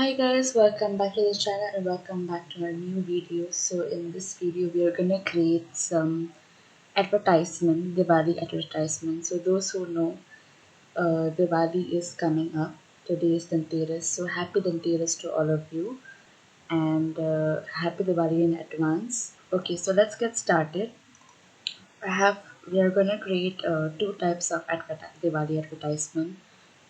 Hi guys, welcome back to the channel and welcome back to our new video. So in this video we are gonna create some advertisement, Diwali advertisement. So those who know, Diwali is coming up. Today is Dhanteras, so happy Dhanteras to all of you and happy Diwali in advance. Okay, so let's get started. We are gonna create two types of Diwali advertisement.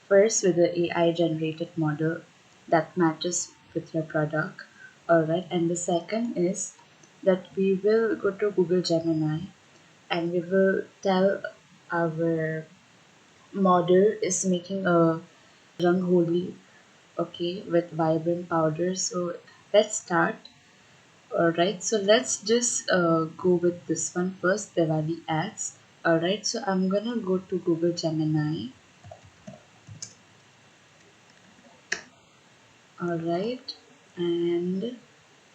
First, with the AI generated model that matches with your product. Alright, and the second is that we will go to Google Gemini and we will tell our model is making a rangoli, okay, with vibrant powder. So let's start. Alright, so let's just go with this one first, Diwali ads. Alright, so I'm gonna go to Google Gemini. Alright, and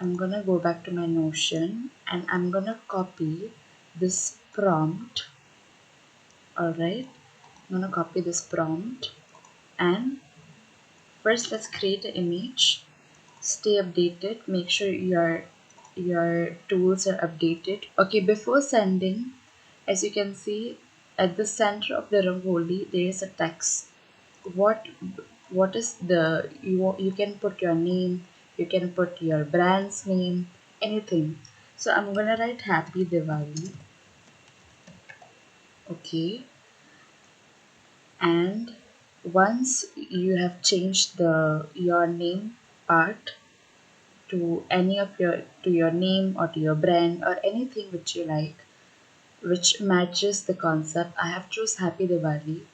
I'm gonna go back to my Notion and I'm gonna copy this prompt. Alright, I'm gonna copy this prompt and first let's create an image. Stay updated, make sure your tools are updated. Okay, before sending, as you can see at the center of the rangoli there is a text. what what is the you can put your name, you can put your brand's name, anything. So I'm gonna write happy Diwali. Okay, and once you have changed the your name part to any of your name or to your brand or anything which you like, which matches the concept, I have choose happy Diwali.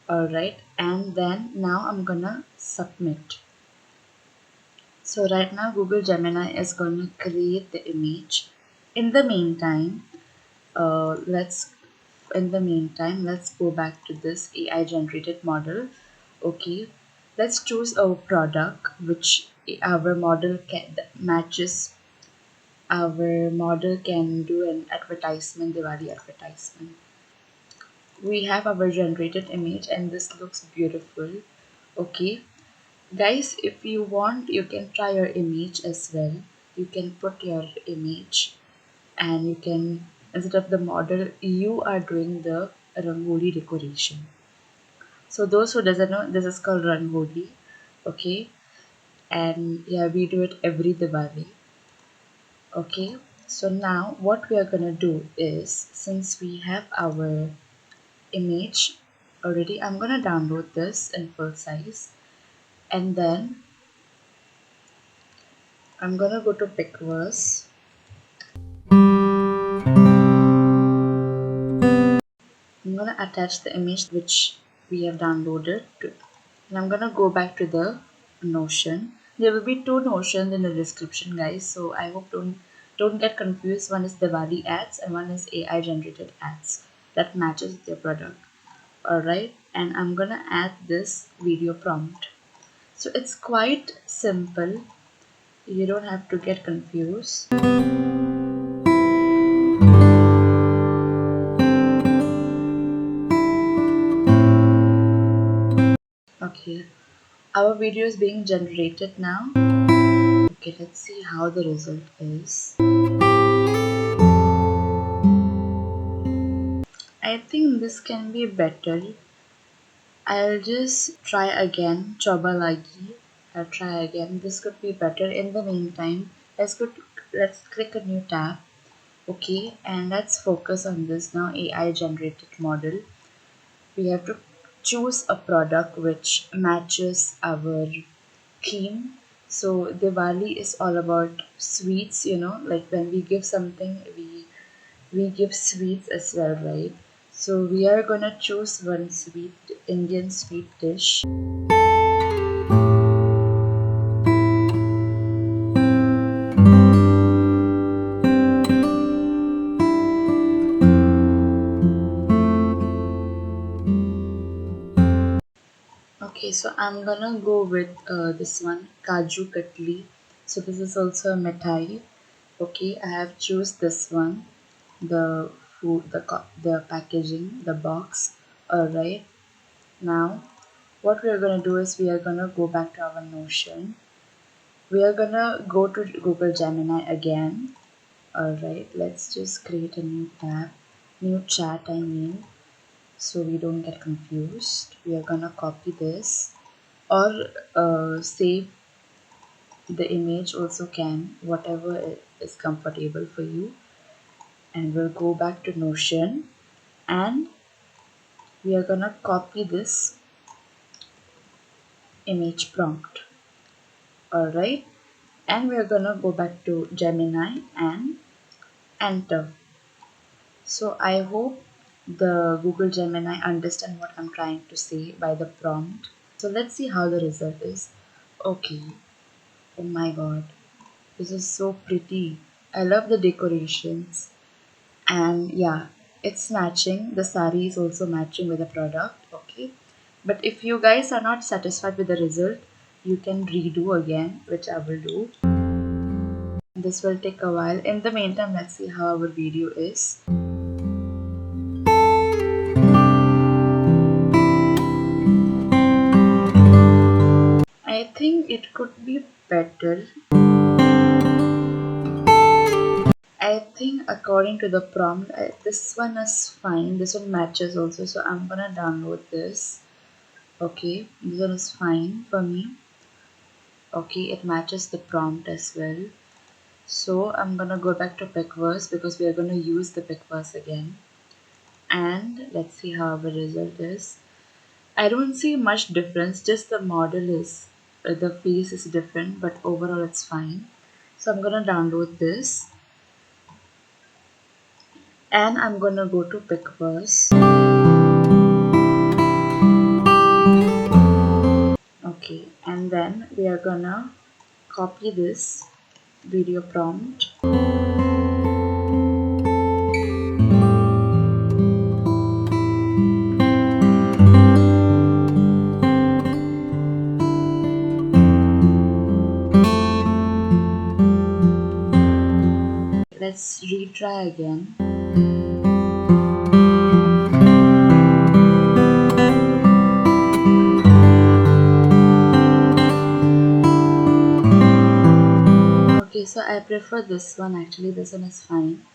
Alright, and then now I'm gonna submit. So right now Google Gemini is going to create the image. In the meantime, let's go back to this AI generated model. Okay, let's choose a product which our model can matches. Our model can do an advertisement, Diwali advertisement. We have our generated image and this looks beautiful. Okay, guys, if you want, you can try your image as well. You can put your image and you can, instead of the model, you are doing the rangoli decoration. So those who doesn't know, this is called rangoli. Okay, and yeah, we do it every Diwali. Okay, so now what we are gonna do is, since we have our image already, I'm gonna download this in full size and then I'm gonna go to Pixverse. I'm gonna attach the image which we have downloaded to, and I'm gonna go back to the Notion. There will be two Notions in the description, guys, so I hope don't get confused. One is Diwali ads and one is AI generated ads that matches with your product. Alright, and I'm gonna add this video prompt. So it's quite simple, you don't have to get confused. Okay, our video is being generated now. Okay, let's see how the result is. I think this can be better. I'll just try again. Choba lagi. I'll try again. This could be better. In the meantime, let's click a new tab. Okay, and let's focus on this now. AI generated model. We have to choose a product which matches our theme. So Diwali is all about sweets, like when we give something, we give sweets as well, right? So we are gonna choose one sweet Indian sweet dish. Okay, so I'm gonna go with this one, Kaju Katli. So this is also a mithai. Okay, I have choose this one, the food, the packaging, the box. All right. Now, what we are going to do is we are going to go back to our Notion. We are going to go to Google Gemini again. Alright, let's just create a new tab, new chat I mean, so we don't get confused. We are going to copy this, or save the image also can, whatever is comfortable for you. And we'll go back to Notion, and we are going to copy this image prompt. Alright, and we are going to go back to Gemini and enter. So I hope the Google Gemini understand what I'm trying to say by the prompt. So let's see how the result is. Okay, oh my god, this is so pretty. I love the decorations, and yeah, it's matching. The sari is also matching with the product. Okay, but if you guys are not satisfied with the result, you can redo again, which I will do. This will take a while. In the meantime, let's see how our video is. I think it could be better. I think according to the prompt, this one is fine. This one matches also, so I'm gonna download this. Okay, this one is fine for me. Okay, it matches the prompt as well. So I'm gonna go back to Pixverse because we are gonna use the Pixverse again. And let's see how the result is. I don't see much difference, just the model is, the face is different, but overall it's fine. So I'm gonna download this, and I'm gonna go to Pixverse. Okay, and then we are gonna copy this video prompt. Let's retry again. Okay, so I prefer this one actually. This one is fine.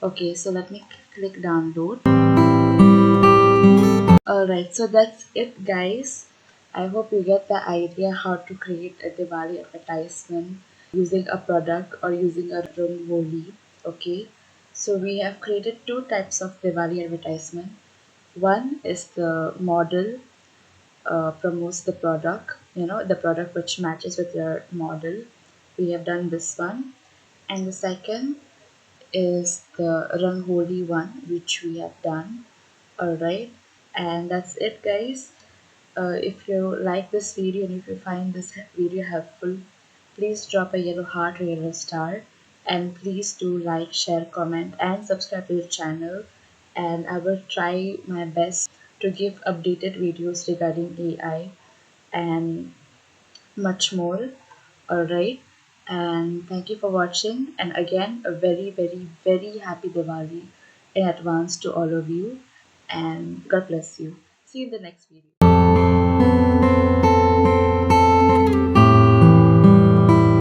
Okay, so let me click download. Alright, so that's it, guys. I hope you get the idea how to create a Diwali advertisement using a product or using a rangoli. Okay, so we have created two types of Diwali advertisement. One is the model promotes the product, the product which matches with your model. We have done this one, and the second is the rangoli one, which we have done. Alright, and that's it, guys. If you like this video and if you find this video helpful, please drop a yellow heart or yellow star, and please do like, share, comment, and subscribe to the channel. And I will try my best to give updated videos regarding AI and much more. Alright, and thank you for watching, and again a very very very happy Diwali in advance to all of you, and God bless you. See you in the next video.